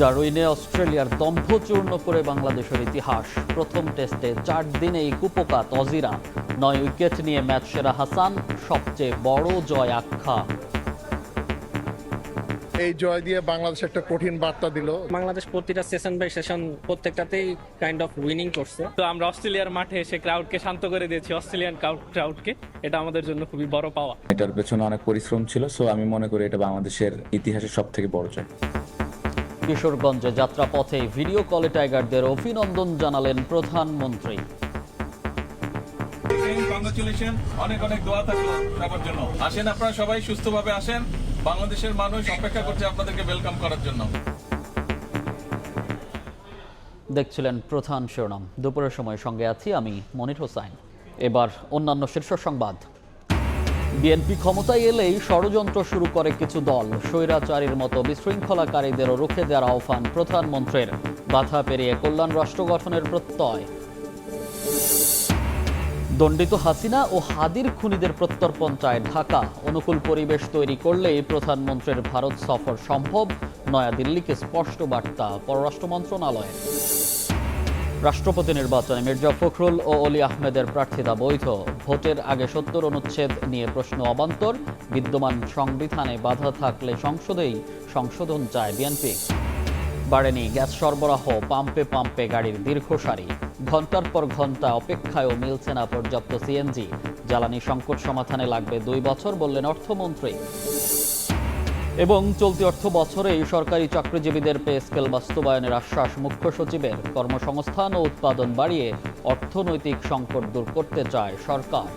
ডারউইনে অস্ট্রেলিয়ার দম্ভচূর্ণ করে বাংলাদেশের ইতিহাস। প্রথম টেস্টে 4 দিনেই কুপোকাত অজিরা, 9 উইকেট নিয়ে ম্যাচ সেরা হাসান, সবচেয়ে বড় জয় আখ্যা। এই জয় দিয়ে বাংলাদেশ একটা কঠিন বার্তা দিল। বাংলাদেশ প্রতিটা সেশন বাই সেশন প্রত্যেকটাতেই কাইন্ড অফ উইনিং করছে। তো আমরা অস্ট্রেলিয়ার মাঠে এসে ক্রাউডকে শান্ত করে দিয়েছি, অস্ট্রেলিয়ান ক্রাউডকে। এটা আমাদের জন্য খুবই বড় পাওয়া। এটার পেছনে অনেক পরিশ্রম ছিল, সো আমি মনে করি এটা বাংলাদেশের ইতিহাসের সব থেকে বড় জয়। কিশোরগঞ্জে যাত্রাপথে ভিডিও কলে টাইগারদের অভিনন্দন জানালেন প্রধানমন্ত্রী। কংগ্রাচুলেশন, অনেক অনেক দোয়া থাকলো সবার জন্য। আসেন, আপনারা সবাই সুস্থভাবে আসেন। বাংলাদেশের মানুষ অপেক্ষা করছে আপনাদেরকে ওয়েলকাম করার জন্য। দেখছিলেন প্রধান শিরোনাম। দুপুরের সময় সঙ্গে আছি আমি মনির হোসাইন। এবার অন্যান্য শীর্ষ সংবাদ। বিএনপি ক্ষমতায় এলেই ষড়যন্ত্র শুরু করে কিছু দল। স্বৈরাচারীর মতো বিশৃঙ্খলাকারীদেরও রুখে দেওয়ার আহ্বান প্রধানমন্ত্রীর। বাধা পেরিয়ে কল্যাণ রাষ্ট্র গঠনের প্রত্যয়। দণ্ডিত হাসিনা ও হাদির খুনিদের প্রত্যর্পণ চায় ঢাকা। অনুকূল পরিবেশ তৈরি করলেই প্রধানমন্ত্রীর ভারত সফর সম্ভব, নয়াদিল্লিকে স্পষ্ট বার্তা পররাষ্ট্র মন্ত্রণালয়ের। রাষ্ট্রপতি নির্বাচনে মির্জা ফখরুল ও অলি আহমেদের প্রার্থিতা বৈধ। ভোটের আগে 70 অনুচ্ছেদ নিয়ে প্রশ্ন অবান্তর। বিদ্যমান সংবিধানে বাধা থাকলে সংসদেই সংশোধন চায় বিএনপি। বাড়েনি গ্যাস সরবরাহ, পাম্পে পাম্পে গাড়ির দীর্ঘ সারি। ঘন্টার পর ঘন্টা অপেক্ষায়ও মিলছে না পর্যাপ্ত সিএনজি। জ্বালানি সংকট সমাধানে লাগবে 2 বছর বললেন অর্থমন্ত্রী। এবং চলতি অর্থ বছরেই সরকারি চাকরিজীবীদের পে স্কেল বাস্তবায়নের আশ্বাস মুখ্য সচিবের। কর্মসংস্থান ও উৎপাদন বাড়িয়ে অর্থনৈতিক সংকট দূর করতে চায় সরকার।